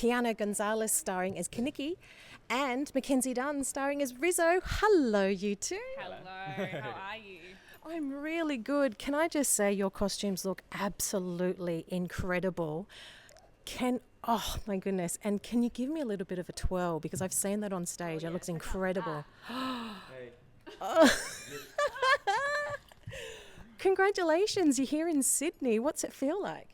Keanu Gonzalez starring as Keneckie, and Mackenzie Dunn starring as Rizzo. Hello, you two. Hello, how are you? I'm really good. Can I just say your costumes look absolutely incredible. Oh my goodness, and can you give me a little bit of a twirl, because I've seen that on stage. It looks incredible. Congratulations, you're here in Sydney. What's it feel like?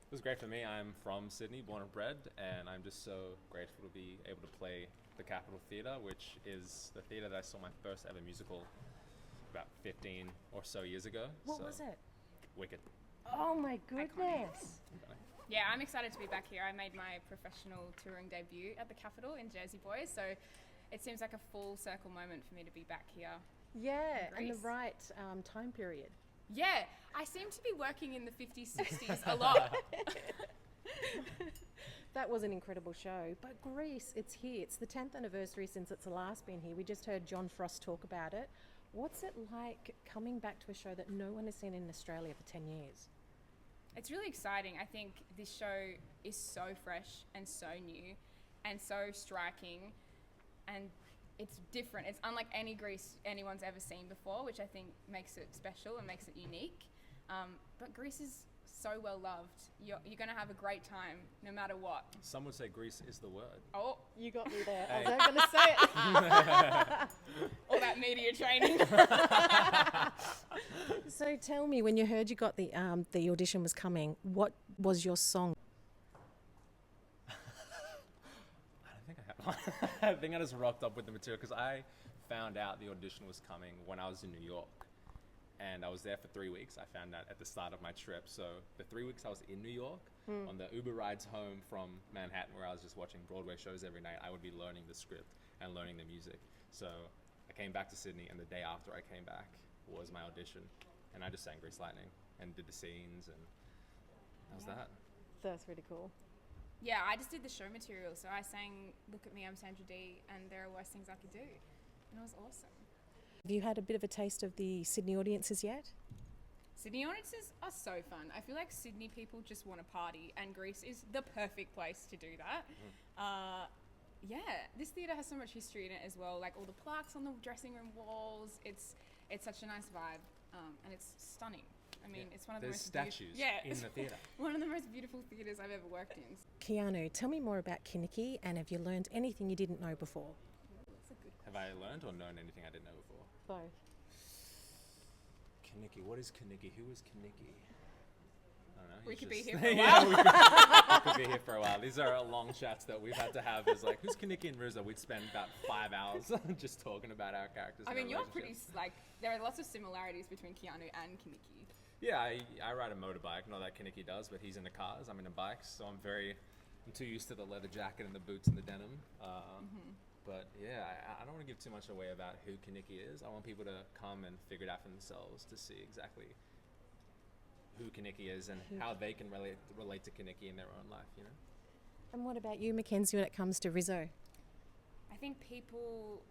It was great for me. I'm from Sydney, born and bred, and I'm just so grateful to be able to play the Capitol Theatre, which is the theatre that I saw my first ever musical about 15 or so years ago. What was it? Wicked. Oh my goodness. Yeah, I'm excited to be back here. I made my professional touring debut at the Capitol in Jersey Boys, so it seems like a full circle moment for me to be back here. Yeah, and the right time period. Yeah, I seem to be working in the 50s, 60s a lot. That was an incredible show. But Greece, it's here. It's the 10th anniversary since it's last been here. We just heard John Frost talk about it. What's it like coming back to a show that no one has seen in Australia for 10 years? It's really exciting. I think this show is so fresh and so new and so striking, and it's different. It's unlike any Greece anyone's ever seen before, which I think makes it special and makes it unique. But Greece is so well loved. You're going to have a great time no matter what. Some would say Greece is the word. Oh, you got me there. I was going to say it. All that media training. So tell me, when you heard you got the audition was coming, what was your song? I think I just rocked up with the material because I found out the audition was coming when I was in New York, and I was there for 3 weeks. I found out at the start of my trip. So the 3 weeks I was in New York, on the Uber rides home from Manhattan, where I was just watching Broadway shows every night, I would be learning the script and learning the music. So I came back to Sydney, and the day after I came back was my audition, and I just sang Grease Lightning and did the scenes, and that was that. That's really cool. Yeah, I just did the show material, so I sang Look at Me, I'm Sandra Dee, and There Are Worse Things I Could Do, and it was awesome. Have you had a bit of a taste of the Sydney audiences yet? Sydney audiences are so fun. I feel like Sydney people just want to party, and Greece is the perfect place to do that. Yeah, this theatre has so much history in it as well, like all the plaques on the dressing room walls. It's such a nice vibe, and it's stunning. I mean, it's one of the most statues in the theatre. One of the most beautiful theatres I've ever worked in. Keanu, tell me more about Keneckie, and have you learned anything you didn't know before? That's a good question. Have I learned or known anything I didn't know before? Both. Keneckie, what is Keneckie? Who is Keneckie? I don't know. We could be just- here for a Yeah, while. we could be here for a while. These are long chats that we've had to have. Is like, who's Keneckie and Rizzo? We'd spend about 5 hours just talking about our characters. I and mean, our you're pretty, relationships. there are lots of similarities between Keanu and Keneckie. Yeah, I ride a motorbike. Not that Keneckie does, but he's into cars. I'm into bikes, so I'm too used to the leather jacket and the boots and the denim. But yeah, I don't want to give too much away about who Keneckie is. I want people to come and figure it out for themselves to see exactly who Keneckie is and how they can relate to Keneckie in their own life, you know? And what about you, Mackenzie, when it comes to Rizzo? I think people,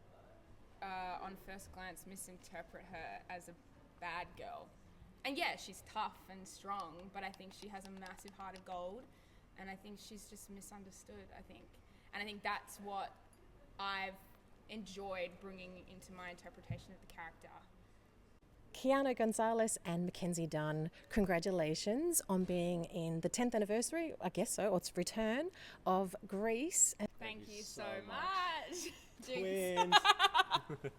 on first glance, misinterpret her as a bad girl. And yeah, she's tough and strong, but I think she has a massive heart of gold, and I think she's just misunderstood, I think. And I think that's what I've enjoyed bringing into my interpretation of the character. Keanu Gonzalez and Mackenzie Dunn, congratulations on being in the 10th anniversary, I guess so, or its return, of Greece. Thank you so much. Jinx. Twins.